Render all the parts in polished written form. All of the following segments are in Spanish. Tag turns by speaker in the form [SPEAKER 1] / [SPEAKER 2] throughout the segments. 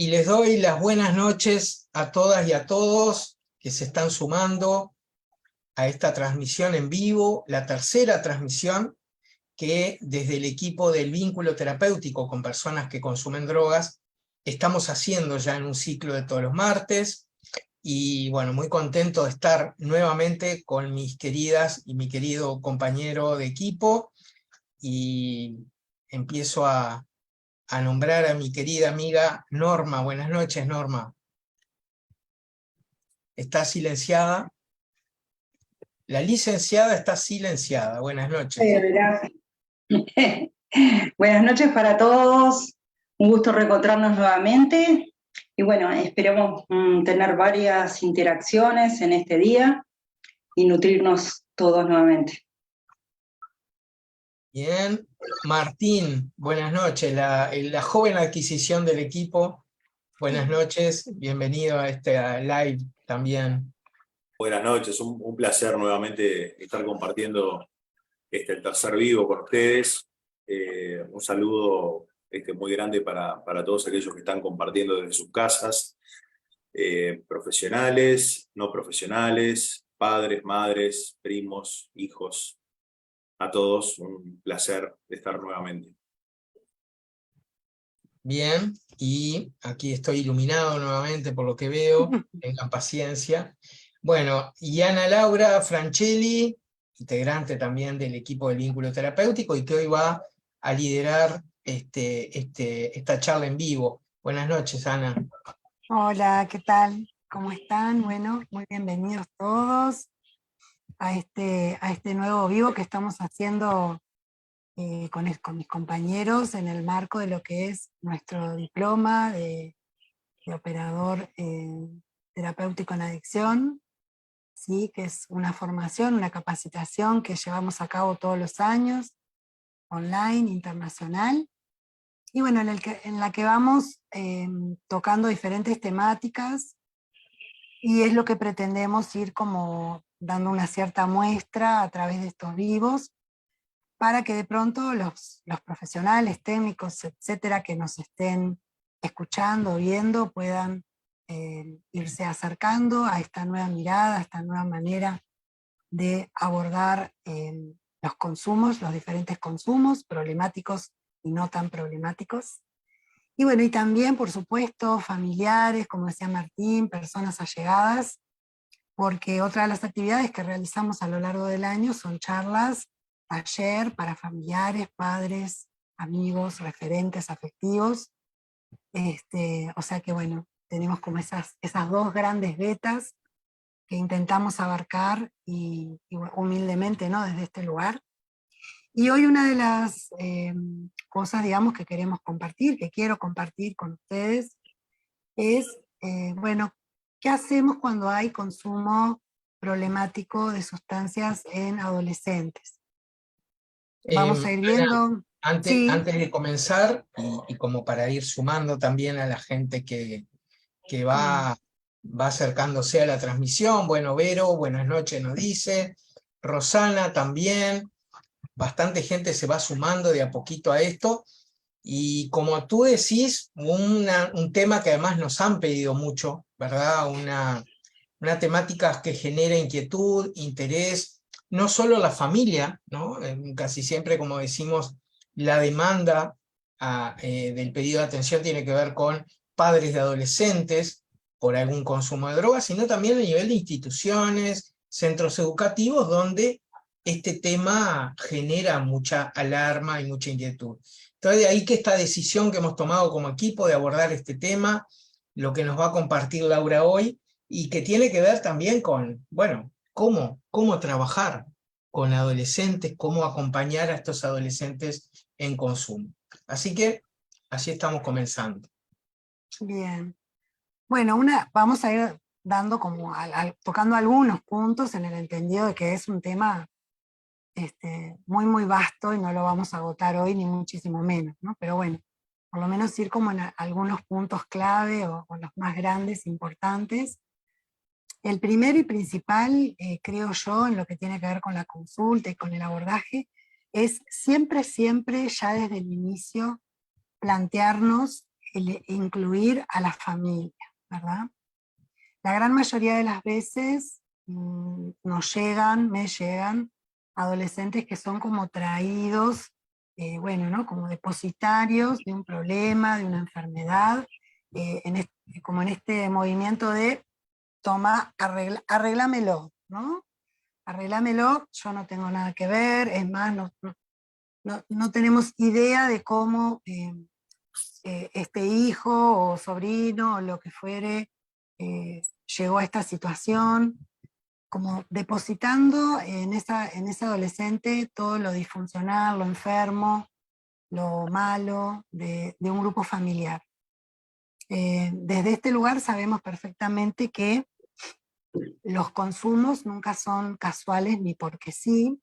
[SPEAKER 1] Y les doy las buenas noches a todas y a todos que se están sumando a esta transmisión en vivo, la tercera transmisión que desde el equipo del vínculo terapéutico con personas que consumen drogas estamos haciendo ya en un ciclo de todos los martes. Y bueno, muy contento de estar nuevamente con mis queridas y mi querido compañero de equipo. Y empiezo a nombrar a mi querida amiga Norma. Buenas noches, Norma. Está silenciada. La licenciada está silenciada. Buenas noches.
[SPEAKER 2] Gracias. Buenas noches para todos. Un gusto reencontrarnos nuevamente. Y bueno, esperamos tener varias interacciones en este día y nutrirnos todos nuevamente.
[SPEAKER 1] Bien. Martín, buenas noches. La joven adquisición del equipo. Buenas noches. Bienvenido a este live también.
[SPEAKER 3] Buenas noches, un placer nuevamente estar compartiendo el tercer vivo con ustedes. Un saludo muy grande para todos aquellos que están compartiendo desde sus casas, profesionales, no profesionales, padres, madres, primos, hijos, a todos un placer de estar nuevamente.
[SPEAKER 1] Bien, y aquí estoy iluminado nuevamente por lo que veo, tengan paciencia. Bueno, y Ana Laura Francelli, integrante también del equipo del vínculo terapéutico y que hoy va a liderar esta charla en vivo. Buenas noches, Ana.
[SPEAKER 4] Hola, ¿qué tal? ¿Cómo están? Bueno, muy bienvenidos todos a este nuevo vivo que estamos haciendo con mis compañeros en el marco de lo que es nuestro diploma de operador terapéutico en adicción, ¿sí? Que es una formación, una capacitación que llevamos a cabo todos los años, online, internacional, y bueno, en la que vamos tocando diferentes temáticas, y es lo que pretendemos ir como dando una cierta muestra a través de estos vivos, para que de pronto los profesionales, técnicos, etcétera, que nos estén escuchando, viendo, puedan irse acercando a esta nueva mirada, a esta nueva manera de abordar los consumos, los diferentes consumos, problemáticos y no tan problemáticos. Y bueno, y también, por supuesto, familiares, como decía Martín, personas allegadas, porque otra de las actividades que realizamos a lo largo del año son charlas, taller para familiares, padres, amigos, referentes afectivos. O sea que bueno, tenemos como esas dos grandes vetas que intentamos abarcar y humildemente, ¿no? Desde este lugar. Y hoy una de las cosas, digamos, que queremos compartir, que quiero compartir con ustedes, es, bueno, ¿qué hacemos cuando hay consumo problemático de sustancias en adolescentes? Vamos a ir viendo.
[SPEAKER 1] Ana,
[SPEAKER 4] Sí.
[SPEAKER 1] antes de comenzar, y como para ir sumando también a la gente que va acercándose a la transmisión, bueno, Vero, buenas noches nos dice, Rosana también, bastante gente se va sumando de a poquito a esto, y como tú decís, un tema que además nos han pedido mucho, ¿verdad? Una temática que genera inquietud, interés, no solo la familia, ¿no? Casi siempre, como decimos, la demanda del pedido de atención tiene que ver con padres de adolescentes por algún consumo de drogas, sino también a nivel de instituciones, centros educativos, donde este tema genera mucha alarma y mucha inquietud. Entonces, de ahí que esta decisión que hemos tomado como equipo de abordar este tema, lo que nos va a compartir Laura hoy, y que tiene que ver también con, bueno, cómo trabajar con adolescentes, cómo acompañar a estos adolescentes en consumo. Así que, así estamos comenzando.
[SPEAKER 4] Bien. Bueno, vamos a ir dando como, tocando algunos puntos en el entendido de que es un tema muy, muy vasto y no lo vamos a agotar hoy ni muchísimo menos, ¿no? Pero bueno, por lo menos ir como en algunos puntos clave o los más grandes, importantes. El primero y principal, creo yo, en lo que tiene que ver con la consulta y con el abordaje, es siempre, siempre, ya desde el inicio, plantearnos el incluir a la familia, ¿verdad? La gran mayoría de las veces me llegan adolescentes que son como traídos, bueno, ¿no? Como depositarios de un problema, de una enfermedad, como en este movimiento de toma, arreglámelo, ¿no? Arreglámelo, yo no tengo nada que ver, es más, no tenemos idea de cómo este hijo o sobrino o lo que fuere llegó a esta situación, como depositando en ese adolescente todo lo disfuncional, lo enfermo, lo malo de un grupo familiar. Desde este lugar sabemos perfectamente que los consumos nunca son casuales ni porque sí,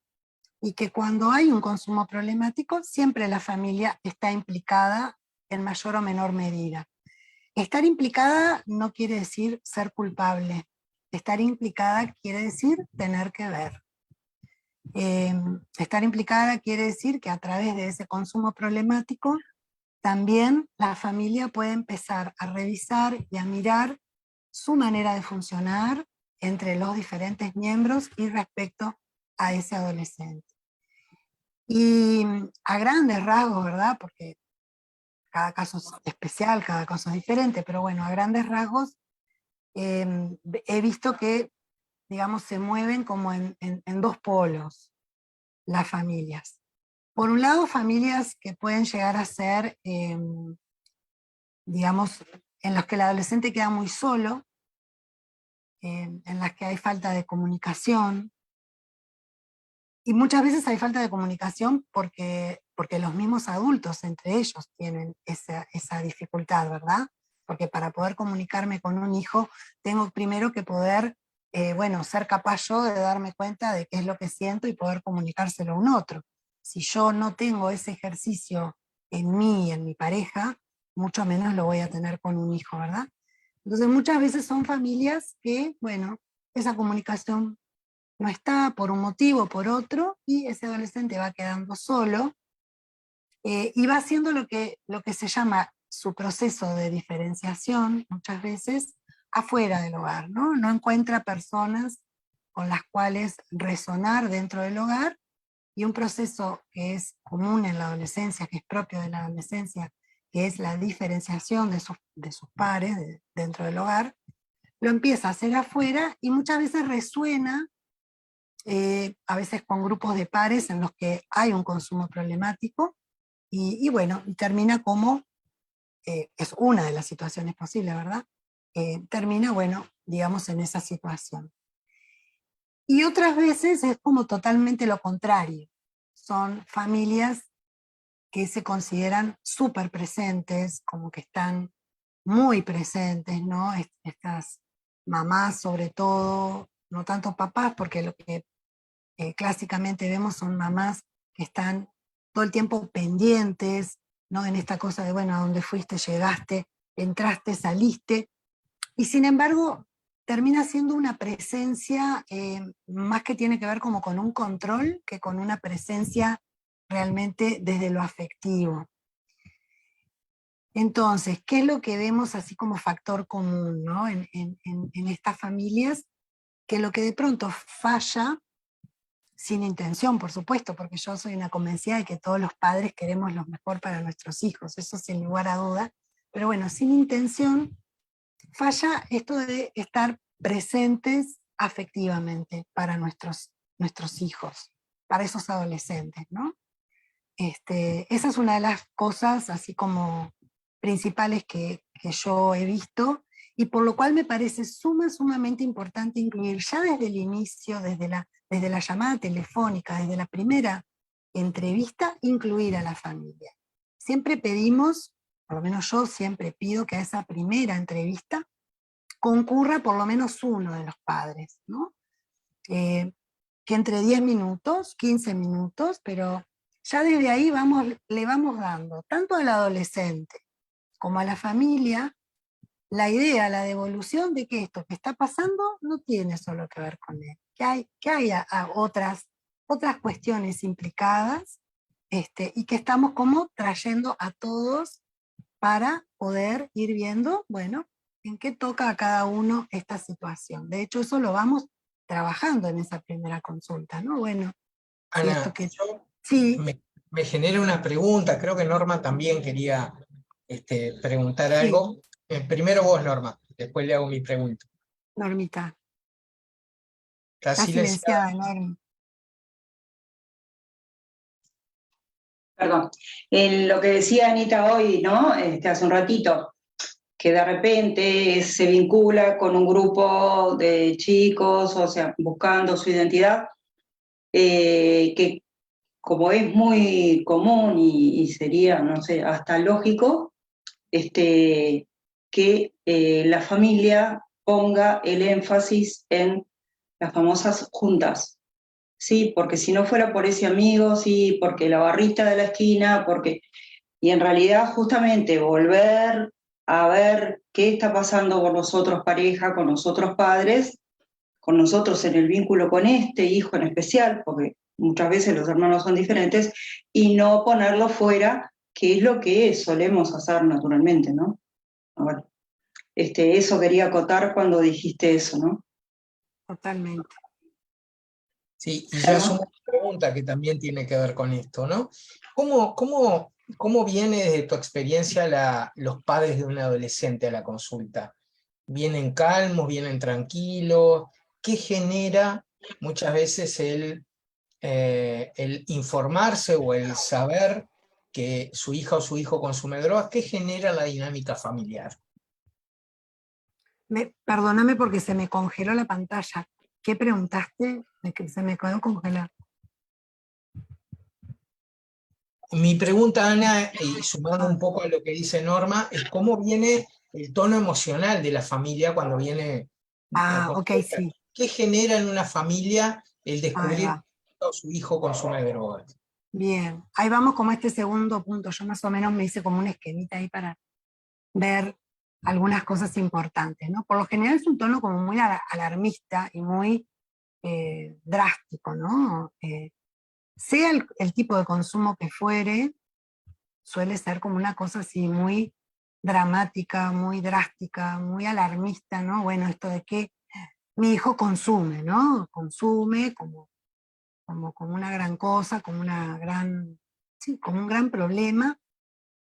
[SPEAKER 4] y que cuando hay un consumo problemático, siempre la familia está implicada en mayor o menor medida. Estar implicada no quiere decir ser culpable. Estar implicada quiere decir tener que ver. Estar implicada quiere decir que a través de ese consumo problemático, también la familia puede empezar a revisar y a mirar su manera de funcionar entre los diferentes miembros y respecto a ese adolescente. Y a grandes rasgos, ¿verdad? Porque cada caso es especial, cada caso es diferente, pero bueno, a grandes rasgos he visto que, digamos, se mueven como en dos polos las familias. Por un lado, familias que pueden llegar a ser, digamos, en las que el adolescente queda muy solo, en las que hay falta de comunicación, y muchas veces hay falta de comunicación porque los mismos adultos entre ellos tienen esa dificultad, ¿verdad? Porque para poder comunicarme con un hijo, tengo primero que poder, bueno, ser capaz yo de darme cuenta de qué es lo que siento y poder comunicárselo a un otro. Si yo no tengo ese ejercicio en mí y en mi pareja, mucho menos lo voy a tener con un hijo, ¿verdad? Entonces muchas veces son familias que, bueno, esa comunicación no está por un motivo o por otro, y ese adolescente va quedando solo, y va haciendo lo que se llama su proceso de diferenciación, muchas veces, afuera del hogar, ¿no? No encuentra personas con las cuales resonar dentro del hogar, y un proceso que es común en la adolescencia, que es propio de la adolescencia, que es la diferenciación de sus pares dentro del hogar, lo empieza a hacer afuera, y muchas veces resuena a veces con grupos de pares en los que hay un consumo problemático, y bueno, y termina como, es una de las situaciones posibles, ¿verdad? Termina, bueno, digamos, en esa situación. Y otras veces es como totalmente lo contrario. Son familias que se consideran súper presentes, como que están muy presentes, ¿no? Estas mamás sobre todo, no tanto papás, porque lo que clásicamente vemos son mamás que están todo el tiempo pendientes, ¿no? En esta cosa de, bueno, a dónde fuiste, llegaste, entraste, saliste, y sin embargo termina siendo una presencia más que tiene que ver como con un control que con una presencia realmente desde lo afectivo. Entonces, ¿qué es lo que vemos así como factor común, ¿no? en estas familias? Que lo que de pronto falla, sin intención, por supuesto, porque yo soy una convencida de que todos los padres queremos lo mejor para nuestros hijos, eso sin lugar a duda, pero bueno, sin intención, falla esto de estar presentes afectivamente para nuestros hijos, para esos adolescentes, ¿no? Esa es una de las cosas así como principales que yo he visto, y por lo cual me parece sumamente importante incluir ya desde el inicio, desde la llamada telefónica, desde la primera entrevista, incluir a la familia. Siempre pedimos, por lo menos yo siempre pido, que a esa primera entrevista concurra por lo menos uno de los padres, ¿no? Que entre 10 minutos, 15 minutos, pero ya desde ahí le vamos dando, tanto al adolescente como a la familia, la idea, la devolución de que esto que está pasando no tiene solo que ver con él, que hay otras cuestiones implicadas, y que estamos como trayendo a todos para poder ir viendo, bueno, en qué toca a cada uno esta situación. De hecho, eso lo vamos trabajando en esa primera consulta, ¿no? Bueno, si esto
[SPEAKER 1] Ana,
[SPEAKER 4] que...
[SPEAKER 1] yo
[SPEAKER 4] Sí,
[SPEAKER 1] me genera una pregunta, creo que Norma también quería preguntar
[SPEAKER 4] sí,
[SPEAKER 1] algo. Primero vos, Norma, después le hago mi pregunta.
[SPEAKER 4] Normita.
[SPEAKER 1] ¿Está
[SPEAKER 4] Está
[SPEAKER 1] silenciada?
[SPEAKER 4] silenciada, Norma.
[SPEAKER 2] Perdón. Lo que decía Anita hoy, ¿no? Hace un ratito, que de repente se vincula con un grupo de chicos, o sea, buscando su identidad, que como es muy común y sería, no sé, hasta lógico, que la familia ponga el énfasis en las famosas juntas. Sí, porque si no fuera por ese amigo, sí, porque la barrita de la esquina, porque... Y en realidad justamente volver a ver qué está pasando con nosotros pareja, con nosotros padres, con nosotros en el vínculo con este hijo en especial, porque muchas veces los hermanos son diferentes, y no ponerlo fuera, que es lo que solemos hacer naturalmente, ¿no? Bueno, eso quería acotar cuando dijiste eso, ¿no?
[SPEAKER 4] Totalmente.
[SPEAKER 1] Sí, y ya
[SPEAKER 2] Germán.
[SPEAKER 1] sumo una pregunta que también tiene que ver con esto, ¿no? ¿Cómo viene desde tu experiencia los padres de un adolescente a la consulta? ¿Vienen calmos, vienen tranquilos? ¿Qué genera muchas veces el informarse o el saber que su hija o su hijo consume drogas? ¿Qué genera la dinámica familiar?
[SPEAKER 4] Perdóname porque se me congeló la pantalla. ¿Qué preguntaste? Se me quedó congelado.
[SPEAKER 1] Mi pregunta, Ana, y sumando un poco a lo que dice Norma, es cómo viene el tono emocional de la familia cuando viene a
[SPEAKER 4] Ok,
[SPEAKER 1] consulta.
[SPEAKER 4] sí,
[SPEAKER 1] ¿Qué genera en una familia el
[SPEAKER 4] ahí
[SPEAKER 1] descubrir
[SPEAKER 4] va.
[SPEAKER 1] que su hijo consume drogas?
[SPEAKER 4] Bien, ahí vamos como a este segundo punto. Yo más o menos me hice como un esquemita ahí para ver algunas cosas importantes, ¿no? Por lo general es un tono como muy alarmista y muy drástico, ¿no? Sea el tipo de consumo que fuere, suele ser como una cosa así muy dramática, muy drástica, muy alarmista, ¿no? Bueno, esto de que mi hijo consume, ¿no? Consume como una gran cosa, como una gran, sí, como un gran problema.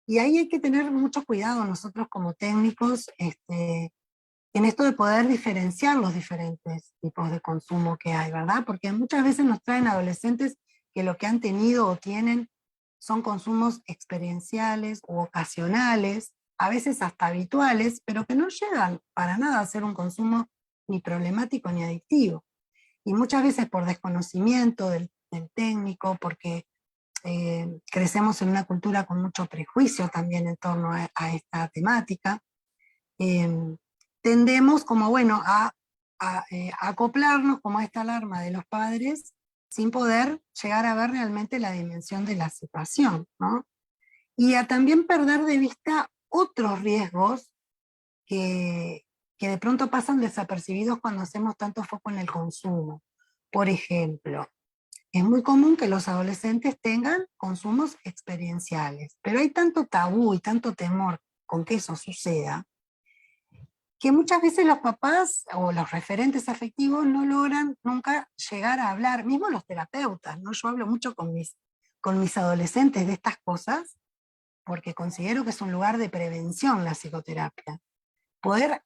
[SPEAKER 4] Y ahí hay que tener mucho cuidado nosotros como técnicos en esto de poder diferenciar los diferentes tipos de consumo que hay, ¿verdad? Porque muchas veces nos traen adolescentes que lo que han tenido o tienen son consumos experienciales u ocasionales, a veces hasta habituales, pero que no llegan para nada a ser un consumo ni problemático ni adictivo. Y muchas veces por desconocimiento del técnico, porque crecemos en una cultura con mucho prejuicio también en torno a esta temática, eh, tendemos como, bueno, a acoplarnos como a esta alarma de los padres sin poder llegar a ver realmente la dimensión de la situación, ¿no? Y a también perder de vista otros riesgos que, que de pronto pasan desapercibidos cuando hacemos tanto foco en el consumo. Por ejemplo, es muy común que los adolescentes tengan consumos experienciales, pero hay tanto tabú y tanto temor con que eso suceda, que muchas veces los papás o los referentes afectivos no logran nunca llegar a hablar, mismo los terapeutas, ¿no? Yo hablo mucho con mis adolescentes de estas cosas, porque considero que es un lugar de prevención la psicoterapia. Poder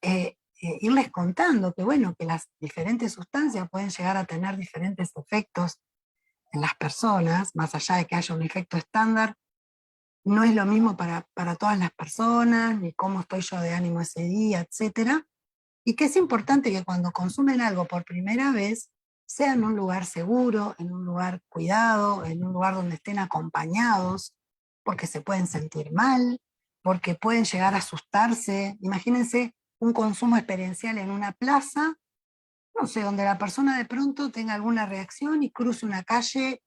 [SPEAKER 4] irles contando que, bueno, que las diferentes sustancias pueden llegar a tener diferentes efectos en las personas, más allá de que haya un efecto estándar, no es lo mismo para todas las personas, ni cómo estoy yo de ánimo ese día, etcétera. Y que es importante que cuando consumen algo por primera vez, sea en un lugar seguro, en un lugar cuidado, en un lugar donde estén acompañados, porque se pueden sentir mal, porque pueden llegar a asustarse. Imagínense un consumo experiencial en una plaza, no sé, donde la persona de pronto tenga alguna reacción y cruce una calle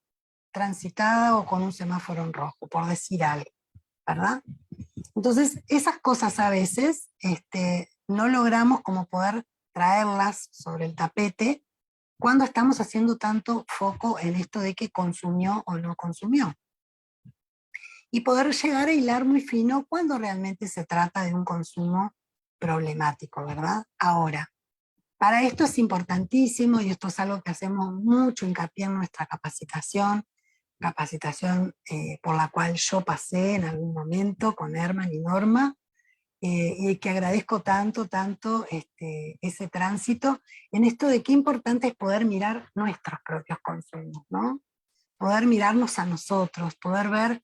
[SPEAKER 4] transitada o con un semáforo en rojo, por decir algo, ¿verdad? Entonces, esas cosas a veces no logramos como poder traerlas sobre el tapete cuando estamos haciendo tanto foco en esto de que consumió o no consumió. y poder llegar a hilar muy fino cuando realmente se trata de un consumo problemático, ¿verdad? Ahora, para esto es importantísimo, y esto es algo que hacemos mucho hincapié en nuestra capacitación, por la cual yo pasé en algún momento con Herman y Norma, y que agradezco tanto, tanto ese tránsito, en esto de qué importante es poder mirar nuestros propios consumos, ¿no? Poder mirarnos a nosotros, poder ver,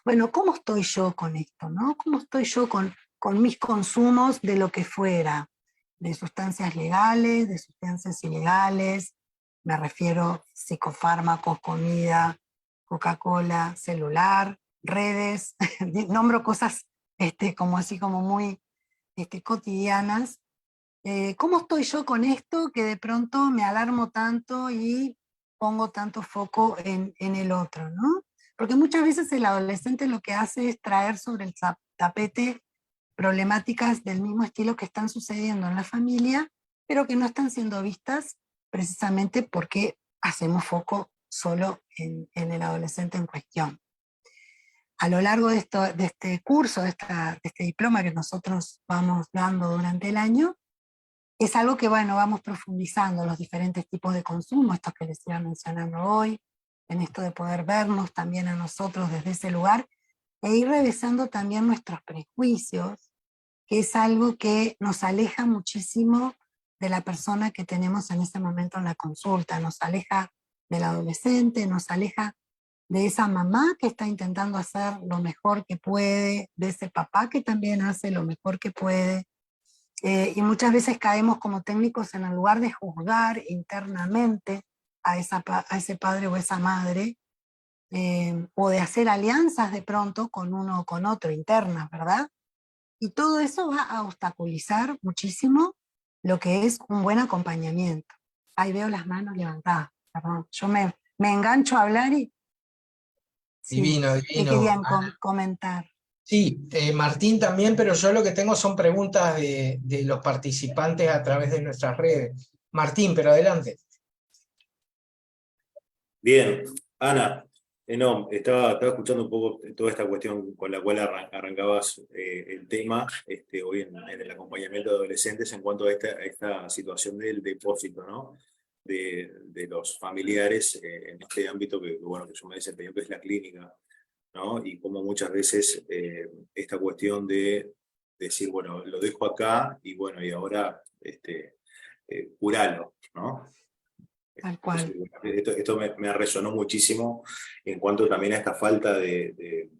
[SPEAKER 4] bueno, ¿cómo estoy yo con esto, no? ¿Cómo estoy yo con mis consumos de lo que fuera? De sustancias legales, de sustancias ilegales, me refiero psicofármacos, comida, Coca-Cola, celular, redes, nombro cosas como así como muy cotidianas. ¿Cómo estoy yo con esto que de pronto me alarmo tanto y pongo tanto foco en el otro, ¿no? Porque muchas veces el adolescente lo que hace es traer sobre el tapete problemáticas del mismo estilo que están sucediendo en la familia, pero que no están siendo vistas precisamente porque hacemos foco solo en el adolescente en cuestión. A lo largo de este curso, de este diploma que nosotros vamos dando durante el año, es algo que, bueno, vamos profundizando los diferentes tipos de consumo, estos que les iba mencionando hoy, en esto de poder vernos también a nosotros desde ese lugar, e ir revisando también nuestros prejuicios, que es algo que nos aleja muchísimo de la persona que tenemos en ese momento en la consulta, nos aleja del adolescente, nos aleja de esa mamá que está intentando hacer lo mejor que puede, de ese papá que también hace lo mejor que puede, y muchas veces caemos como técnicos en el lugar de juzgar internamente a ese padre o esa madre, o de hacer alianzas de pronto con uno o con otro internas, ¿verdad? Y todo eso va a obstaculizar muchísimo lo que es un buen acompañamiento. Ahí veo las manos levantadas, perdón. Yo me engancho a hablar y sí,
[SPEAKER 1] Divino,
[SPEAKER 4] ¿qué
[SPEAKER 1] divino.
[SPEAKER 4] querían comentar?
[SPEAKER 1] Sí, Martín también, pero yo lo que tengo son preguntas de los participantes a través de nuestras redes. Martín, pero adelante.
[SPEAKER 3] Bien, Ana, no, estaba escuchando un poco toda esta cuestión con la cual arrancabas el tema hoy en el acompañamiento de adolescentes en cuanto a esta situación del depósito, ¿no? De los familiares en este ámbito bueno, que yo me desempeño, que es la clínica, ¿no? Y como muchas veces esta cuestión de decir, bueno, lo dejo acá y bueno, y ahora curalo, ¿no?
[SPEAKER 4] Tal cual.
[SPEAKER 3] Esto me resonó muchísimo en cuanto también a esta falta de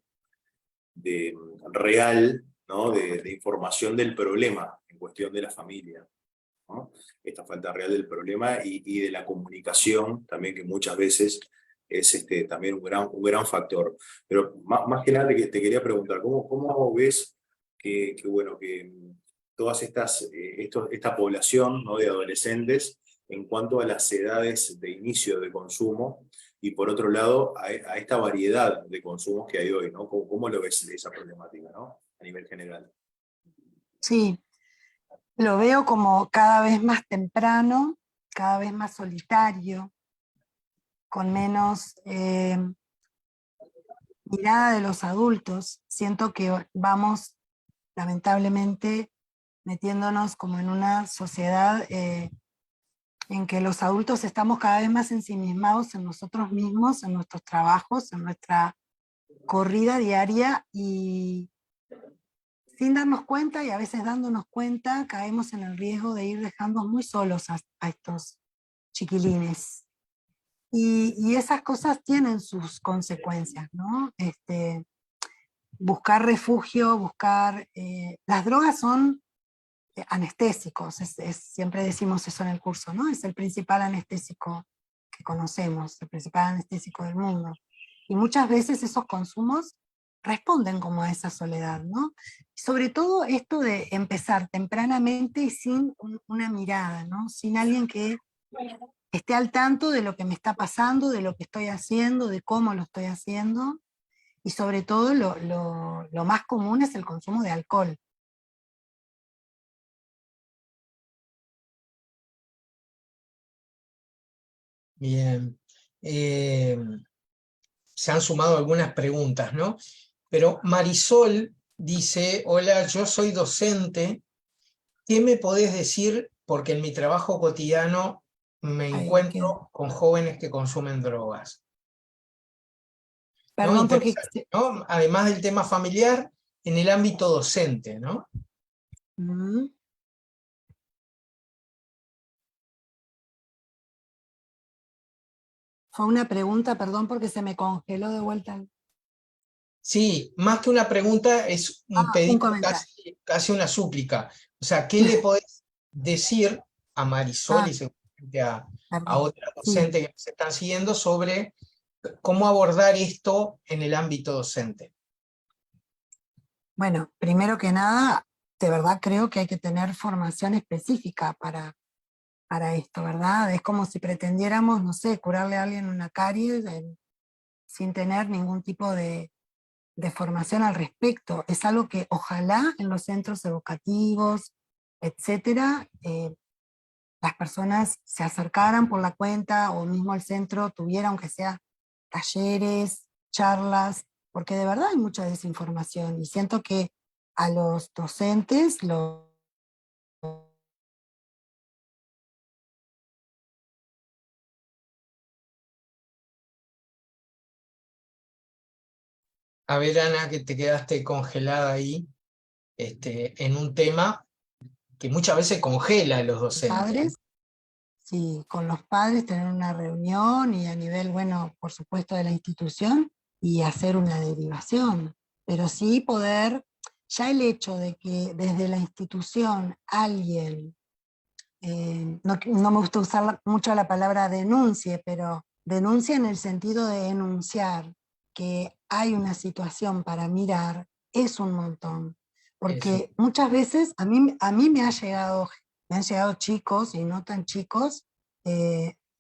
[SPEAKER 3] real, ¿no? De información del problema en cuestión de la familia, ¿no? Esta falta real del problema y de la comunicación también, que muchas veces es también un gran factor. Pero más que nada te quería preguntar, ¿cómo ves bueno, que todas esta población, ¿no? De adolescentes en cuanto a las edades de inicio de consumo y por otro lado a esta variedad de consumos que hay hoy, ¿no? ¿Cómo lo ves de esa problemática, ¿no? A nivel general.
[SPEAKER 4] Sí, lo veo como cada vez más temprano, cada vez más solitario, con menos mirada de los adultos. Siento que vamos, lamentablemente, metiéndonos como en una sociedad en que los adultos estamos cada vez más ensimismados en nosotros mismos, en nuestros trabajos, en nuestra corrida diaria, y sin darnos cuenta, y a veces dándonos cuenta, caemos en el riesgo de ir dejando muy solos a estos chiquilines. Y esas cosas tienen sus consecuencias, ¿no? Buscar refugio, las drogas son anestésicos, siempre decimos eso en el curso, ¿no? Es el principal anestésico que conocemos, el principal anestésico del mundo. Y muchas veces esos consumos responden como a esa soledad, ¿no? Sobre todo esto de empezar tempranamente y sin una mirada, ¿no? Sin alguien que esté al tanto de lo que me está pasando, de lo que estoy haciendo, de cómo lo estoy haciendo, y sobre todo lo más común es el consumo de alcohol.
[SPEAKER 1] Bien. Se han sumado algunas preguntas, ¿no? Pero Marisol dice, hola, yo soy docente, ¿qué me podés decir? Porque en mi trabajo cotidiano me
[SPEAKER 4] Ahí
[SPEAKER 1] encuentro con jóvenes que consumen drogas. ¿No?
[SPEAKER 4] Perdón porque...
[SPEAKER 1] Interesante, ¿no? Además del tema familiar, en el ámbito docente, ¿no?
[SPEAKER 4] Mm. Fue una pregunta, perdón, porque se me congeló de vuelta.
[SPEAKER 1] Sí, más que una pregunta, es un
[SPEAKER 4] Un
[SPEAKER 1] pedido,
[SPEAKER 4] comentario.
[SPEAKER 1] casi una súplica. O sea, ¿qué le podés decir a Marisol y
[SPEAKER 4] Ah,
[SPEAKER 1] seguramente a
[SPEAKER 4] perdón.
[SPEAKER 1] otras
[SPEAKER 4] Sí.
[SPEAKER 1] docentes que nos están siguiendo sobre cómo abordar esto en el ámbito docente?
[SPEAKER 4] Bueno, primero que nada, de verdad creo que hay que tener formación específica para esto, ¿verdad? Es como si pretendiéramos, no sé, curarle a alguien una caries sin tener ningún tipo de formación al respecto. Es algo que ojalá en los centros educativos, etcétera, las personas se acercaran por la cuenta o mismo el centro tuviera, aunque sea talleres, charlas, porque de verdad hay mucha desinformación y siento que a los docentes
[SPEAKER 1] A ver, Ana, que te quedaste congelada ahí, en un tema que muchas veces congela a los docentes, ¿no?
[SPEAKER 4] padres, sí, con los padres tener una reunión y a nivel, bueno, por supuesto de la institución y hacer una derivación, pero sí poder, ya el hecho de que desde la institución alguien no me gusta usar mucho la palabra denuncie, pero denuncia en el sentido de enunciar que hay una situación para mirar, es un montón.
[SPEAKER 1] Eso.
[SPEAKER 4] Porque muchas veces a mí me han llegado chicos y no tan chicos,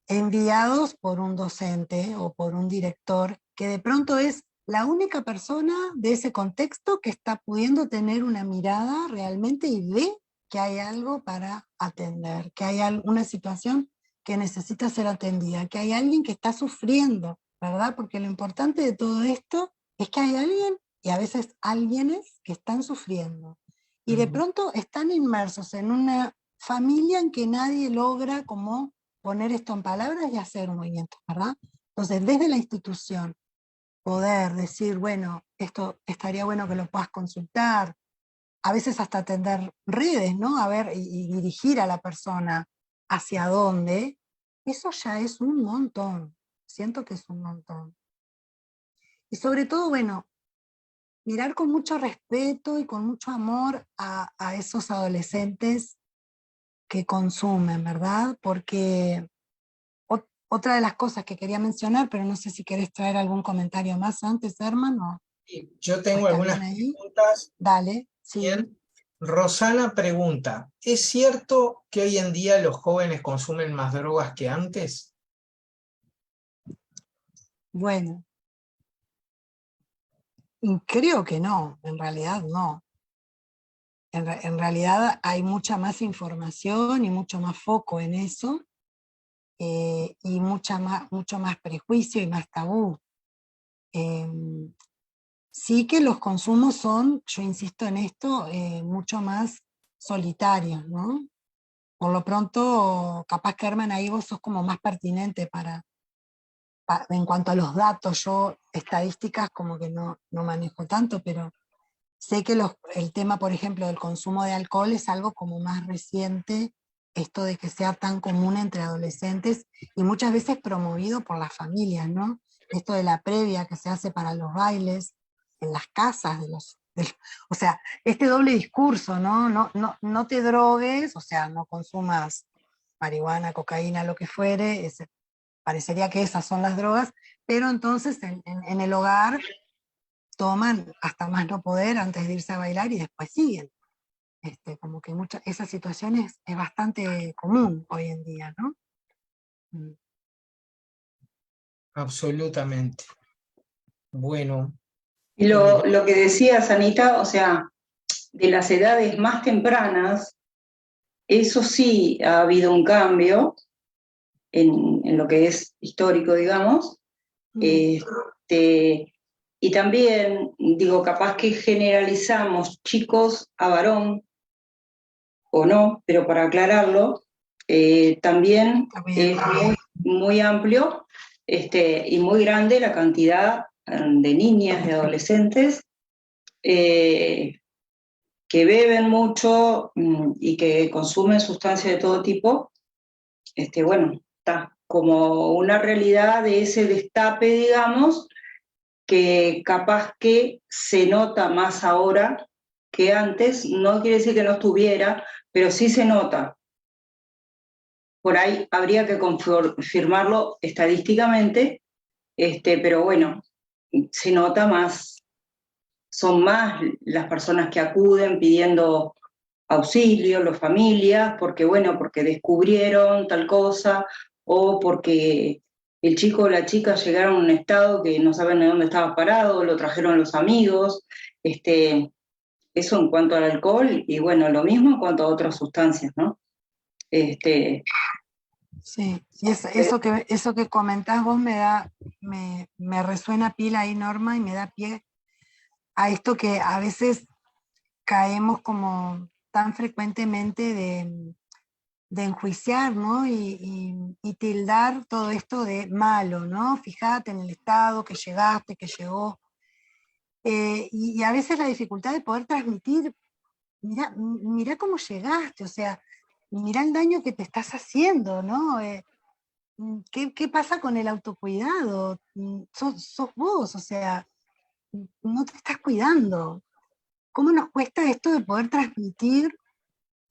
[SPEAKER 4] enviados por un docente o por un director, que de pronto es la única persona de ese contexto que está pudiendo tener una mirada realmente y ve que hay algo para atender, que hay una situación que necesita ser atendida, que hay alguien que está sufriendo, ¿verdad? Porque lo importante de todo esto es que hay alguien y a veces alguienes que están sufriendo. Y de
[SPEAKER 1] Ujú.
[SPEAKER 4] pronto están inmersos en una familia en que nadie logra como poner esto en palabras y hacer un movimiento, ¿verdad? Entonces, desde la institución, poder decir, bueno, esto estaría bueno que lo puedas consultar, a veces hasta atender redes, ¿no? A ver, y dirigir a la persona hacia dónde, eso ya es un montón. Siento que es un montón. Y sobre todo, bueno, mirar con mucho respeto y con mucho amor a esos adolescentes que consumen, ¿verdad? Porque otra de las cosas que quería mencionar, pero no sé si querés traer algún comentario más antes, Herman,
[SPEAKER 1] Y yo
[SPEAKER 4] o
[SPEAKER 1] tengo
[SPEAKER 4] está
[SPEAKER 1] algunas
[SPEAKER 4] bien ahí.
[SPEAKER 1] preguntas.
[SPEAKER 4] Dale, sí.
[SPEAKER 1] Bien. Rosana pregunta, ¿es cierto que hoy en día los jóvenes consumen más drogas que antes?
[SPEAKER 4] Bueno, y creo que no, en realidad no. En realidad hay mucha más información y mucho más foco en eso, y mucho más prejuicio y más tabú. Em, sí que los consumos son, yo insisto en esto, mucho más solitarios, ¿no? Por lo pronto, capaz que Herman ahí vos sos como más pertinente en cuanto a los datos, yo estadísticas como que no manejo tanto, pero sé que el tema, por ejemplo, del consumo de alcohol es algo como más reciente, esto de que sea tan común entre adolescentes y muchas veces promovido por las familias, ¿no? Esto de la previa que se hace para los bailes, en las casas o sea, este doble discurso, ¿no? No te drogues, o sea, no consumas marihuana, cocaína, lo que fuere, parecería que esas son las drogas, pero entonces en el hogar toman hasta más no poder antes de irse a bailar y después siguen. Como que esa situación es bastante común hoy en día, ¿no? Mm.
[SPEAKER 1] Absolutamente. Bueno,
[SPEAKER 2] Y lo que decía Sanita, o sea, de las edades más tempranas, eso sí ha habido un cambio en lo que es histórico, digamos.
[SPEAKER 4] Mm.
[SPEAKER 2] Este, Y también, digo, capaz que generalizamos chicos a varón, o no, pero para aclararlo, también
[SPEAKER 4] Está bien.
[SPEAKER 2] es muy amplio y muy grande la cantidad de niñas y adolescentes que beben mucho y que consumen sustancias de todo tipo. Bueno, está como una realidad de ese destape, digamos, que capaz que se nota más ahora que antes. No quiere decir que no estuviera, pero sí se nota. Por ahí habría que confirmarlo estadísticamente, pero bueno, se nota más, son más las personas que acuden pidiendo auxilio, las familias, porque bueno, porque descubrieron tal cosa, o porque el chico o la chica llegaron a un estado que no saben de dónde estaba parado, lo trajeron los amigos, eso en cuanto al alcohol, y bueno, lo mismo en cuanto a otras sustancias, ¿no?
[SPEAKER 4] Sí, y eso que comentás vos me resuena pila ahí, Norma, y me da pie a esto que a veces caemos como tan frecuentemente de enjuiciar, ¿no? Y tildar todo esto de malo, ¿no? Fíjate en el estado que llegaste, que llegó. Y a veces la dificultad de poder transmitir, mira cómo llegaste, o sea, mira el daño que te estás haciendo, ¿no? ¿Qué pasa con el autocuidado? Sos vos, o sea, no te estás cuidando. ¿Cómo nos cuesta esto de poder transmitir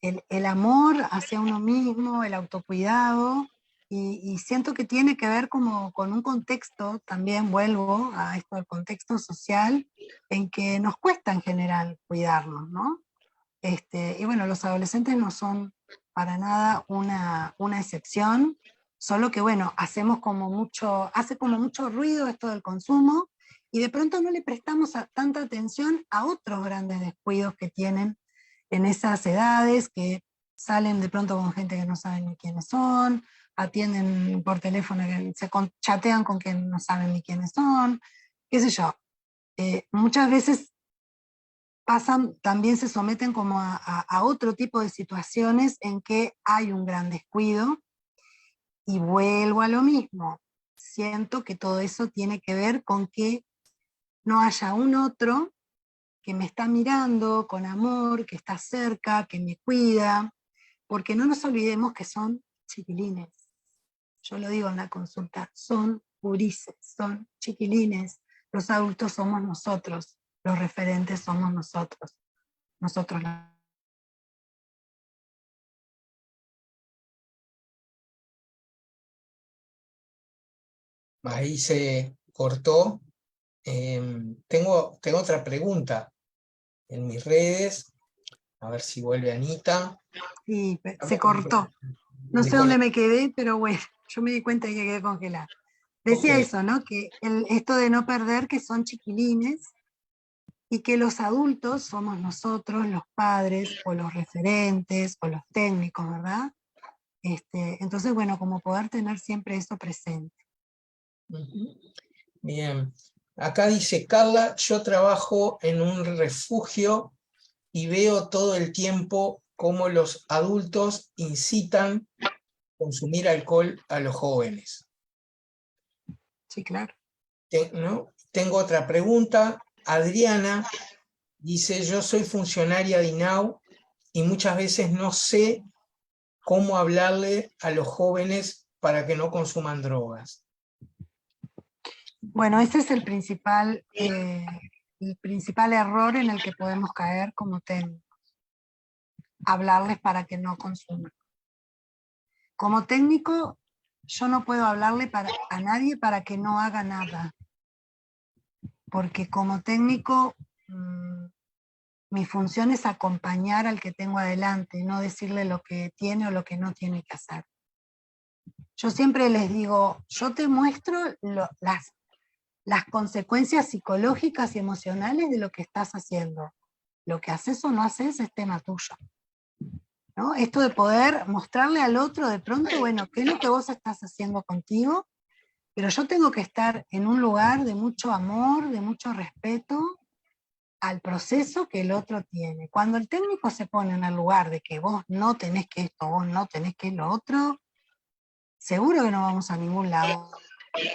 [SPEAKER 4] el amor hacia uno mismo, el autocuidado? Y siento que tiene que ver como con un contexto, también vuelvo a esto del contexto social, en que nos cuesta en general cuidarnos, ¿no? Y bueno, los adolescentes no son para nada una excepción, solo que bueno, hace como mucho ruido esto del consumo, y de pronto no le prestamos tanta atención a otros grandes descuidos que tienen en esas edades, que salen de pronto con gente que no saben ni quiénes son, atienden por teléfono, que chatean con quien no saben ni quiénes son, qué sé yo. Muchas veces también se someten como a otro tipo de situaciones en que hay un gran descuido, y vuelvo a lo mismo. Siento que todo eso tiene que ver con que no haya un otro que me está mirando con amor, que está cerca, que me cuida, porque no nos olvidemos que son chiquilines. Yo lo digo en la consulta, son gurises, son chiquilines. Los adultos somos nosotros, los referentes somos nosotros. Nosotros.
[SPEAKER 1] Ahí se cortó. Tengo otra pregunta en mis redes, a ver si vuelve Anita.
[SPEAKER 4] Sí, se cortó. No sé dónde me quedé, pero bueno, yo me di cuenta de que quedé congelada. Decía
[SPEAKER 1] Ok.
[SPEAKER 4] eso, ¿no? Que esto de no perder que son chiquilines, y que los adultos somos nosotros, los padres, o los referentes, o los técnicos, ¿verdad? Entonces, bueno, como poder tener siempre eso presente.
[SPEAKER 1] Bien. Acá dice Carla, yo trabajo en un refugio y veo todo el tiempo cómo los adultos incitan a consumir alcohol a los jóvenes.
[SPEAKER 4] Sí, claro.
[SPEAKER 1] ¿No? Tengo otra pregunta. Adriana dice, yo soy funcionaria de INAU y muchas veces no sé cómo hablarle a los jóvenes para que no consuman drogas.
[SPEAKER 4] Bueno, ese es el principal error en el que podemos caer como técnicos. Hablarles para que no consuman. Como técnico, yo no puedo hablarle a nadie para que no haga nada. Porque como técnico, mi función es acompañar al que tengo adelante, no decirle lo que tiene o lo que no tiene que hacer. Yo siempre les digo, yo te muestro las consecuencias psicológicas y emocionales de lo que estás haciendo. Lo que haces o no haces es tema tuyo, ¿no? Esto de poder mostrarle al otro de pronto, bueno, qué es lo que vos estás haciendo contigo, pero yo tengo que estar en un lugar de mucho amor, de mucho respeto al proceso que el otro tiene. Cuando el técnico se pone en el lugar de que vos no tenés que esto, vos no tenés que lo otro, seguro que no vamos a ningún lado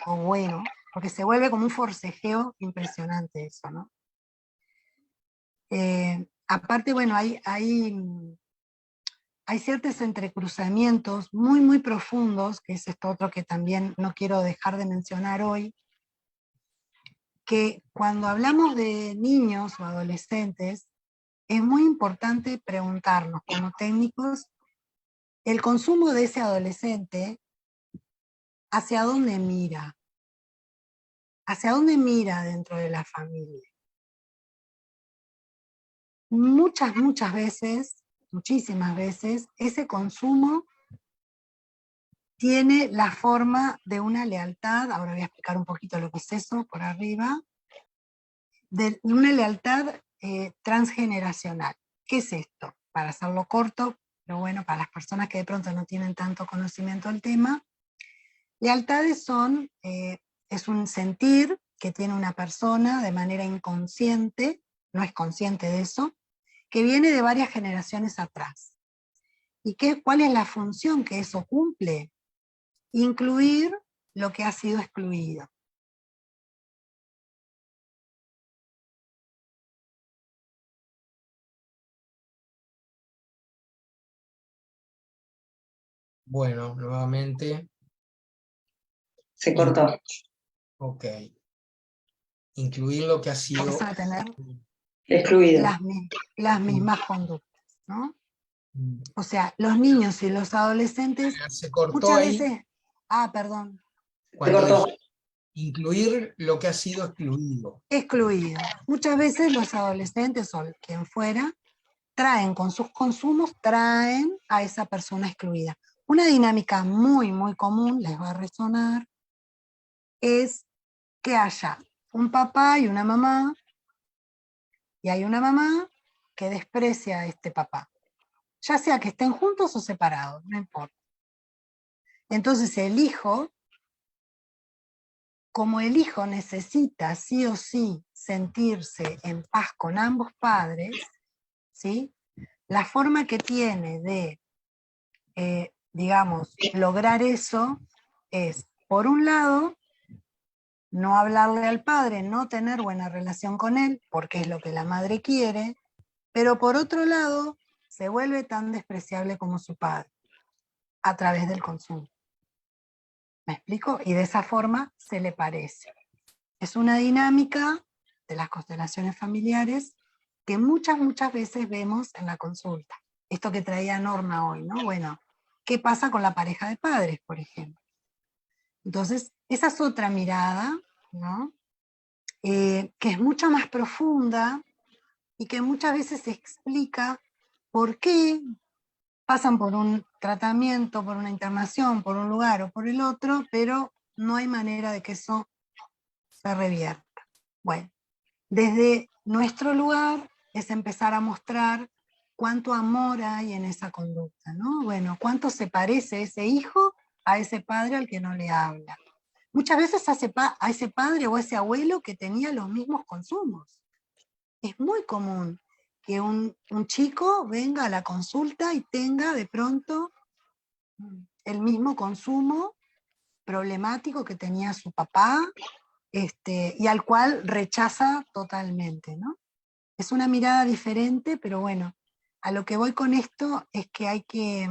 [SPEAKER 4] bueno, porque se vuelve como un forcejeo impresionante eso, ¿no? Aparte, bueno, hay ciertos entrecruzamientos muy, muy profundos, que es esto otro que también no quiero dejar de mencionar hoy, que cuando hablamos de niños o adolescentes, es muy importante preguntarnos como técnicos, el consumo de ese adolescente, ¿hacia dónde mira? ¿Hacia dónde mira dentro de la familia? Muchas veces, muchísimas veces, ese consumo tiene la forma de una lealtad, ahora voy a explicar un poquito lo que es eso por arriba, de una lealtad transgeneracional. ¿Qué es esto? Para hacerlo corto, pero bueno, para las personas que de pronto no tienen tanto conocimiento del tema, lealtades es un sentir que tiene una persona de manera inconsciente, no es consciente de eso, que viene de varias generaciones atrás. ¿Y cuál es la función que eso cumple? Incluir lo que ha sido excluido.
[SPEAKER 1] Bueno, nuevamente.
[SPEAKER 2] Se cortó.
[SPEAKER 1] Ok. Incluir lo que ha sido
[SPEAKER 4] Empiezan a tener
[SPEAKER 2] Excluido.
[SPEAKER 4] las mismas conductas, ¿no?
[SPEAKER 1] Mm.
[SPEAKER 4] O sea, los niños y los adolescentes
[SPEAKER 1] Se cortó
[SPEAKER 4] muchas
[SPEAKER 1] ahí
[SPEAKER 4] veces, perdón,
[SPEAKER 2] Se
[SPEAKER 1] cuando
[SPEAKER 2] cortó.
[SPEAKER 1] dije incluir lo que ha sido excluido.
[SPEAKER 4] excluido. Muchas veces los adolescentes o quien fuera traen con sus consumos, traen a esa persona excluida. Una dinámica muy, muy común, les va a resonar, es que haya un papá y una mamá, y hay una mamá que desprecia a este papá, ya sea que estén juntos o separados, no importa. Entonces el hijo, como el hijo necesita sí o sí sentirse en paz con ambos padres, ¿sí? La forma que tiene de, digamos, lograr eso es, por un lado, no hablarle al padre, no tener buena relación con él, porque es lo que la madre quiere, pero por otro lado, se vuelve tan despreciable como su padre, a través del consumo. ¿Me explico? Y de esa forma se le parece. Es una dinámica de las constelaciones familiares que muchas veces vemos en la consulta. Esto que traía Norma hoy, ¿no? Bueno, ¿qué pasa con la pareja de padres, por ejemplo? Entonces, esa es otra mirada, ¿no? Que es mucho más profunda y que muchas veces se explica por qué pasan por un tratamiento, por una internación, por un lugar o por el otro, pero no hay manera de que eso se revierta. Bueno, desde nuestro lugar es empezar a mostrar cuánto amor hay en esa conducta, ¿no? Bueno, cuánto se parece ese hijo a ese padre al que no le habla. Muchas veces a ese padre o a ese abuelo que tenía los mismos consumos. Es muy común que un chico venga a la consulta y tenga de pronto el mismo consumo problemático que tenía su papá, y al cual rechaza totalmente, ¿no? Es una mirada diferente, pero bueno, a lo que voy con esto es que hay que,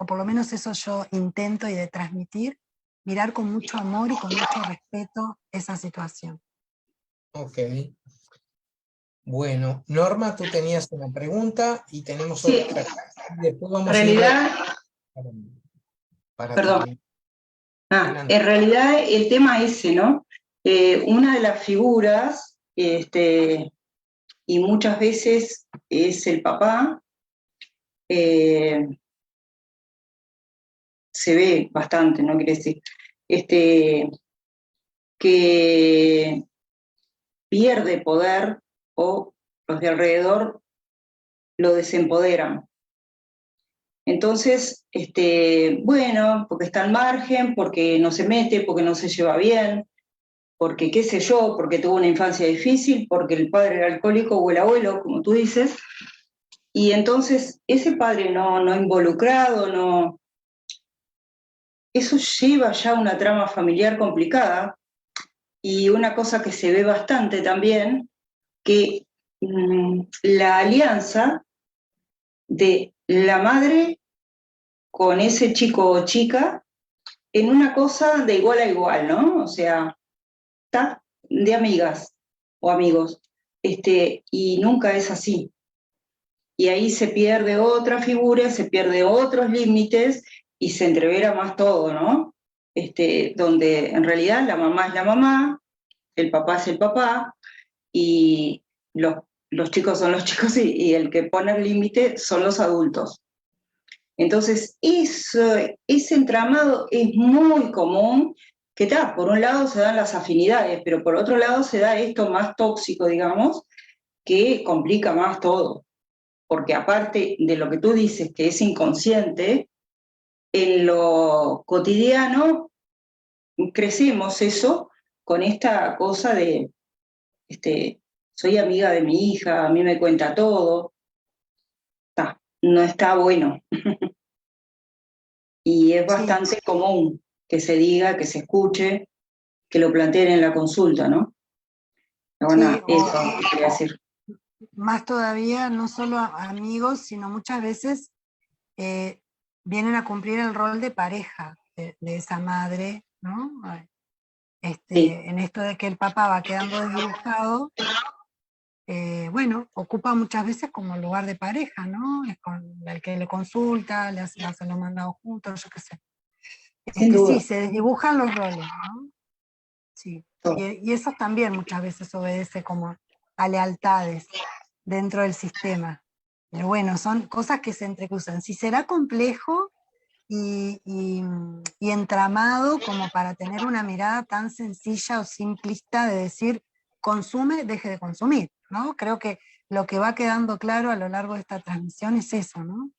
[SPEAKER 4] o por lo menos eso yo intento y de transmitir, mirar con mucho amor y con mucho respeto esa situación.
[SPEAKER 1] Ok. Bueno, Norma, tú tenías una pregunta y tenemos
[SPEAKER 2] Sí,
[SPEAKER 1] otra. Después
[SPEAKER 2] en
[SPEAKER 1] vamos a ir
[SPEAKER 2] realidad,
[SPEAKER 1] para
[SPEAKER 2] perdón,
[SPEAKER 1] terminar. Adelante.
[SPEAKER 2] en realidad el tema ese, ¿no? Una de las figuras, y muchas veces es el papá, se ve bastante, ¿no? Quiere decir, que pierde poder o los de alrededor lo desempoderan. Entonces, bueno, porque está al margen, porque no se mete, porque no se lleva bien, porque qué sé yo, porque tuvo una infancia difícil, porque el padre era alcohólico o el abuelo, como tú dices, y entonces ese padre no involucrado, no, eso lleva ya una trama familiar complicada, y una cosa que se ve bastante también, que la alianza de la madre con ese chico o chica en una cosa de igual a igual, ¿no? O sea, está de amigas o amigos, y nunca es así. Y ahí se pierde otra figura, se pierde otros límites y se entrevera más todo, ¿no? Donde en realidad la mamá es la mamá, el papá es el papá, y los chicos son los chicos y el que pone el límite son los adultos. Entonces, ese entramado es muy común, que está, por un lado se dan las afinidades, pero por otro lado se da esto más tóxico, digamos, que complica más todo. Porque aparte de lo que tú dices, que es inconsciente, en lo cotidiano crecemos eso con esta cosa de, soy amiga de mi hija, a mí me cuenta todo, no está bueno. Y es bastante común que se diga, que se escuche, que lo planteen en la consulta, ¿no? Bueno, eso quería decir.
[SPEAKER 4] Más todavía, no solo amigos, sino muchas veces vienen a cumplir el rol de pareja de esa madre, ¿no? En esto de que el papá va quedando desdibujado, bueno, ocupa muchas veces como lugar de pareja, ¿no? Es con el que le consulta, le hace los mandados juntos, yo qué sé. Sí, se desdibujan los roles, ¿no? Sí. Y eso también muchas veces obedece como a lealtades dentro del sistema. Pero bueno, son cosas que se entrecruzan. Si será complejo y entramado como para tener una mirada tan sencilla o simplista de decir, consume, deje de consumir, ¿no? Creo que lo que va quedando claro a lo largo de esta transmisión es eso, ¿no?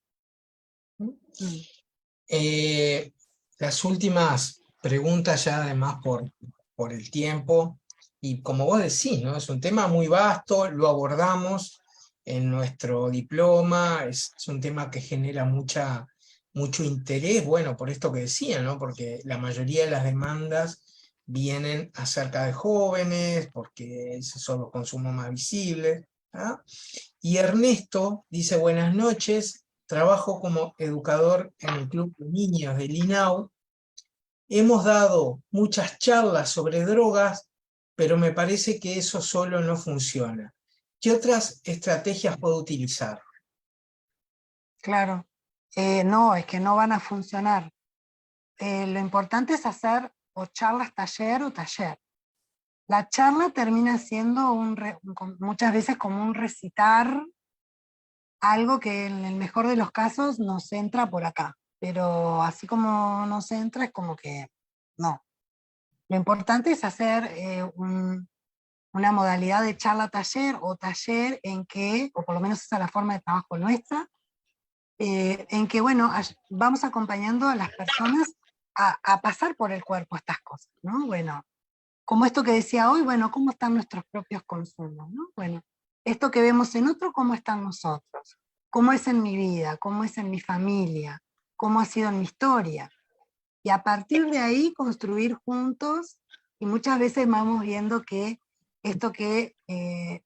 [SPEAKER 1] Las últimas preguntas ya además por el tiempo, y como vos decís, ¿no? Es un tema muy vasto, lo abordamos en nuestro diploma, es un tema que genera mucho interés, bueno, por esto que decía, ¿no? Porque la mayoría de las demandas vienen acerca de jóvenes, porque esos son los consumos más visibles, ¿ah? Y Ernesto dice, buenas noches, trabajo como educador en el Club de Niños del INAU. Hemos dado muchas charlas sobre drogas, pero me parece que eso solo no funciona. ¿Qué otras estrategias puedo utilizar?
[SPEAKER 4] Claro, no, es que no van a funcionar. Lo importante es hacer o charlas taller o taller. La charla termina siendo muchas veces como un recitar algo que en el mejor de los casos nos entra por acá, pero así como nos entra es como que no. Lo importante es hacer una modalidad de charla-taller o taller en que, o por lo menos esa es la forma de trabajo nuestra, en que, bueno, vamos acompañando a las personas a pasar por el cuerpo estas cosas, ¿no? Bueno, como esto que decía hoy, bueno, ¿cómo están nuestros propios consumos, ¿no? Bueno, esto que vemos en otro, ¿cómo están nosotros? ¿Cómo es en mi vida? ¿Cómo es en mi familia? ¿Cómo ha sido en mi historia? Y a partir de ahí construir juntos, y muchas veces vamos viendo que esto que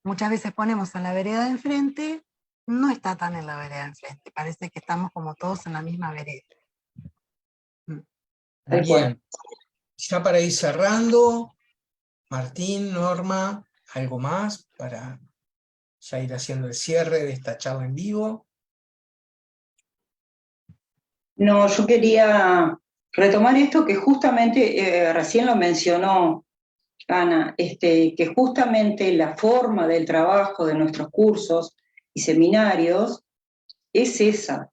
[SPEAKER 4] muchas veces ponemos en la vereda de enfrente, no está tan en la vereda de enfrente, parece que estamos como todos en la misma vereda.
[SPEAKER 1] Bien, ya para ir cerrando, Martín, Norma, ¿algo más para ya ir haciendo el cierre de esta charla en vivo?
[SPEAKER 2] No, yo quería retomar esto que justamente recién lo mencionó Ana, que justamente la forma del trabajo de nuestros cursos y seminarios es esa.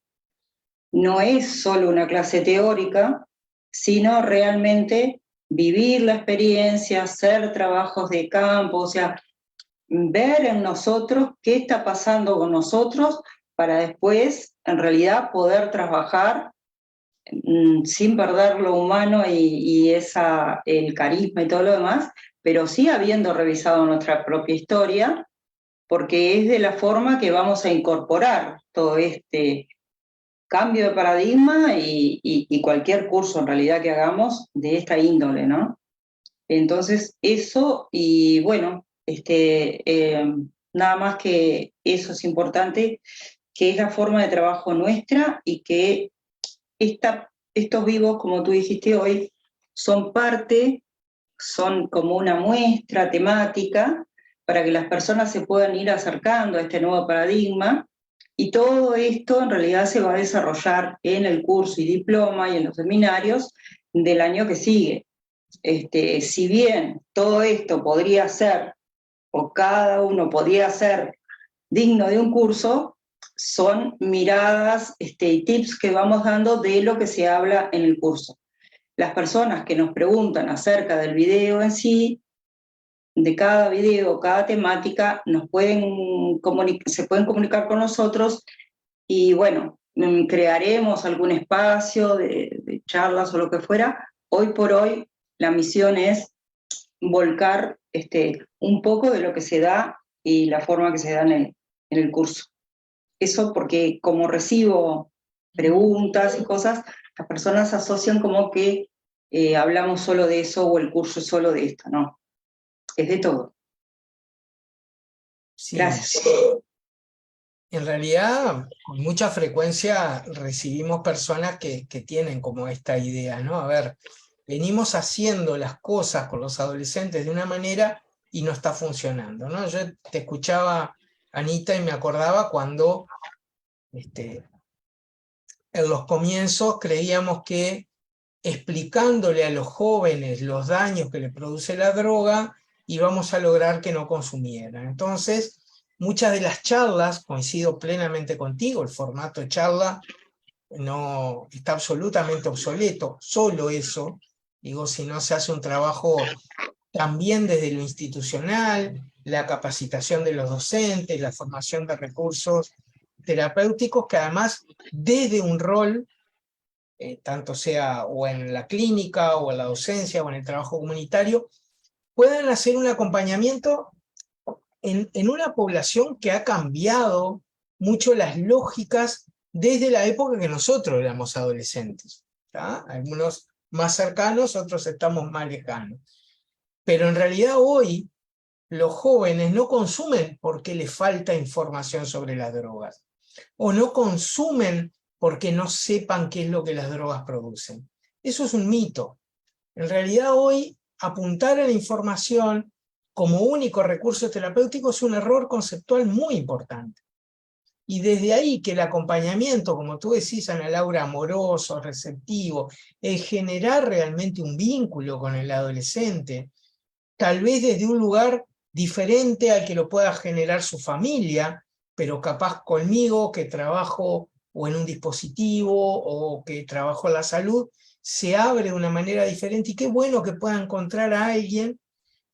[SPEAKER 2] No es solo una clase teórica, sino realmente vivir la experiencia, hacer trabajos de campo, o sea, ver en nosotros qué está pasando con nosotros para después, en realidad, poder trabajar sin perder lo humano y el carisma y todo lo demás, pero sí habiendo revisado nuestra propia historia, porque es de la forma que vamos a incorporar todo este cambio de paradigma y cualquier curso en realidad que hagamos de esta índole, ¿no? Entonces, eso, y bueno, nada más que eso es importante, que es la forma de trabajo nuestra y que estos vivos, como tú dijiste hoy, son como una muestra temática para que las personas se puedan ir acercando a este nuevo paradigma, y todo esto en realidad se va a desarrollar en el curso y diploma y en los seminarios del año que sigue. Si bien todo esto podría ser, o cada uno podría ser digno de un curso, son miradas y tips que vamos dando de lo que se habla en el curso. Las personas que nos preguntan acerca del video en sí, de cada video, cada temática, se pueden comunicar con nosotros y bueno, crearemos algún espacio de charlas o lo que fuera. Hoy por hoy la misión es volcar un poco de lo que se da y la forma que se da en el curso. Eso porque como recibo preguntas y cosas, las personas asocian como que hablamos solo de eso o el curso es solo de esto, no, es de todo.
[SPEAKER 1] Sí.
[SPEAKER 2] Gracias.
[SPEAKER 1] En realidad, con mucha frecuencia recibimos personas que tienen como esta idea, ¿no? A ver, venimos haciendo las cosas con los adolescentes de una manera y no está funcionando, ¿no? Yo te escuchaba, Anita, y me acordaba cuando en los comienzos creíamos que explicándole a los jóvenes los daños que le produce la droga, íbamos a lograr que no consumieran. Entonces, muchas de las charlas, coincido plenamente contigo, el formato de charla no está absolutamente obsoleto, solo eso, digo, si no se hace un trabajo también desde lo institucional, la capacitación de los docentes, la formación de recursos terapéuticos, que además desde un rol, tanto sea o en la clínica o en la docencia o en el trabajo comunitario, puedan hacer un acompañamiento en una población que ha cambiado mucho las lógicas desde la época que nosotros éramos adolescentes, ¿tá? Algunos más cercanos, otros estamos más lejanos. Pero en realidad hoy los jóvenes no consumen porque les falta información sobre las drogas, o no consumen porque no sepan qué es lo que las drogas producen. Eso es un mito. En realidad hoy apuntar a la información como único recurso terapéutico es un error conceptual muy importante. Y desde ahí que el acompañamiento, como tú decís, Ana Laura, amoroso, receptivo, el generar realmente un vínculo con el adolescente, tal vez desde un lugar diferente al que lo pueda generar su familia, pero capaz conmigo, que trabajo o en un dispositivo o que trabajo en la salud, se abre de una manera diferente, y qué bueno que pueda encontrar a alguien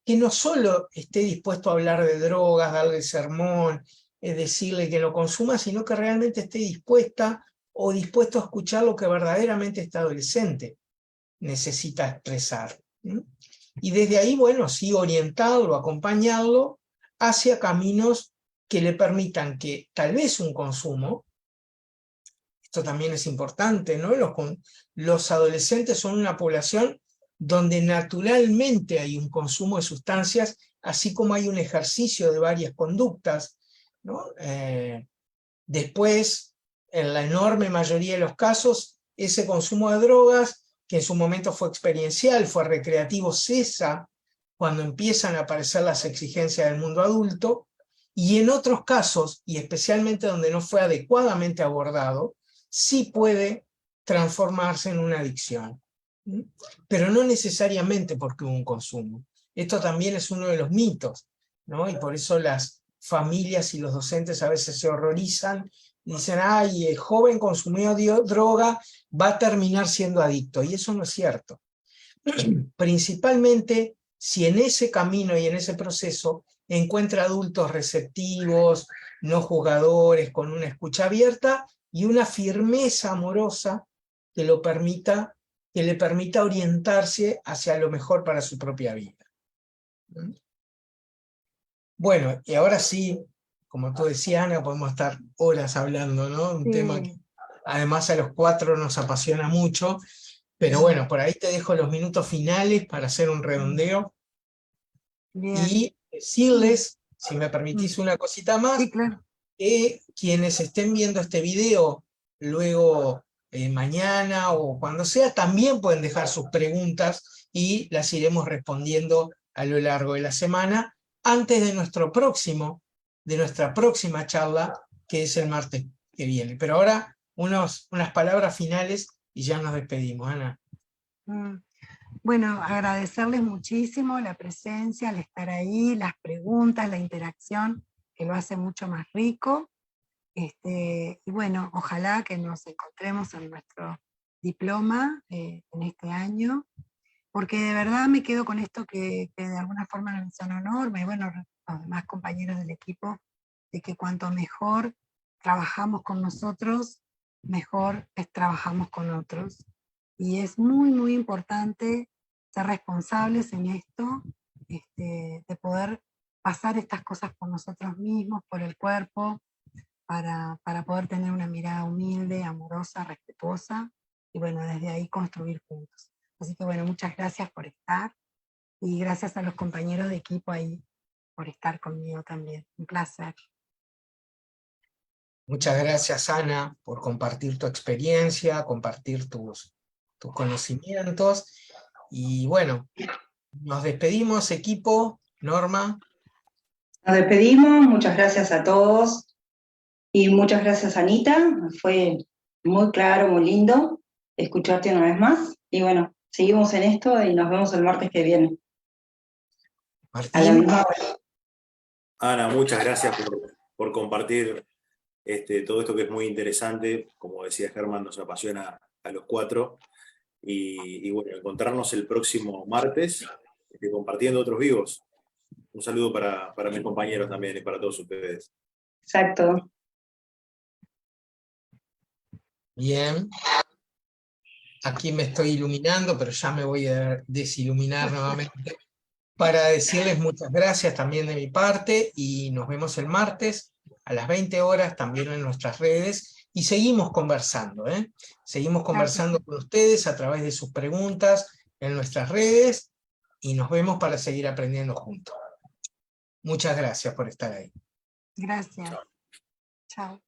[SPEAKER 1] que no solo esté dispuesto a hablar de drogas, darle sermón, decirle que lo consuma, sino que realmente esté dispuesta o dispuesto a escuchar lo que verdaderamente este adolescente necesita expresar. Y desde ahí, bueno, sí, orientarlo, acompañarlo hacia caminos que le permitan que tal vez un consumo, esto también es importante, ¿no? Los adolescentes son una población donde naturalmente hay un consumo de sustancias, así como hay un ejercicio de varias conductas, ¿no? Después, en la enorme mayoría de los casos, ese consumo de drogas, que en su momento fue experiencial, fue recreativo, cesa cuando empiezan a aparecer las exigencias del mundo adulto, y en otros casos, y especialmente donde no fue adecuadamente abordado, sí puede transformarse en una adicción. Pero no necesariamente porque hubo un consumo. Esto también es uno de los mitos, ¿no? Y por eso las familias y los docentes a veces se horrorizan y dicen, ay, el joven consumió droga, va a terminar siendo adicto. Y eso no es cierto. Principalmente si en ese camino y en ese proceso encuentra adultos receptivos, no juzgadores, con una escucha abierta y una firmeza amorosa que le permita orientarse hacia lo mejor para su propia vida. Bueno, y ahora sí, como tú decías, Ana, podemos estar horas hablando, ¿no? Un tema que además a los 4 nos apasiona mucho, pero bueno, por ahí te dejo los minutos finales para hacer un redondeo.
[SPEAKER 4] Bien.
[SPEAKER 1] Y decirles, si me permitís una cosita más,
[SPEAKER 4] Sí, claro.
[SPEAKER 1] que quienes estén viendo este video luego mañana o cuando sea, también pueden dejar sus preguntas y las iremos respondiendo a lo largo de la semana, antes de nuestra próxima charla, que es el martes que viene. Pero ahora unas palabras finales y ya nos despedimos, Ana.
[SPEAKER 4] Bueno, agradecerles muchísimo la presencia, el estar ahí, las preguntas, la interacción, que lo hace mucho más rico. Y bueno, ojalá que nos encontremos en nuestro diploma en este año, porque de verdad me quedo con esto que de alguna forma lo mencionó Norma, y bueno, los demás compañeros del equipo, de que cuanto mejor trabajamos con nosotros, mejor trabajamos con otros. Y es muy, muy importante ser responsables en esto, de poder pasar estas cosas por nosotros mismos, por el cuerpo, para poder tener una mirada humilde, amorosa, respetuosa, y bueno, desde ahí construir juntos. Así que bueno, muchas gracias por estar, y gracias a los compañeros de equipo ahí por estar conmigo también. Un placer.
[SPEAKER 1] Muchas gracias, Ana, por compartir tu experiencia, compartir tus conocimientos. Y bueno, nos despedimos, equipo. Norma.
[SPEAKER 2] Nos despedimos, muchas gracias a todos y muchas gracias, Anita. Fue muy claro, muy lindo escucharte una vez más. Y bueno, seguimos en esto y nos vemos el martes que viene. A la
[SPEAKER 1] Martín.
[SPEAKER 2] misma hora.
[SPEAKER 3] Ana, muchas gracias por compartir todo esto que es muy interesante. Como decía Germán, nos apasiona a los 4. Y bueno, encontrarnos el próximo martes compartiendo otros vivos. Un saludo para mis compañeros también y para todos ustedes.
[SPEAKER 2] Exacto.
[SPEAKER 1] Bien. Aquí me estoy iluminando, pero ya me voy a desiluminar nuevamente para decirles muchas gracias también de mi parte y nos vemos el martes a las 20 horas también en nuestras redes y seguimos conversando, ¿eh? Seguimos conversando con ustedes a través de sus preguntas en nuestras redes y nos vemos para seguir aprendiendo juntos. Muchas gracias por estar ahí.
[SPEAKER 4] Gracias. Chao.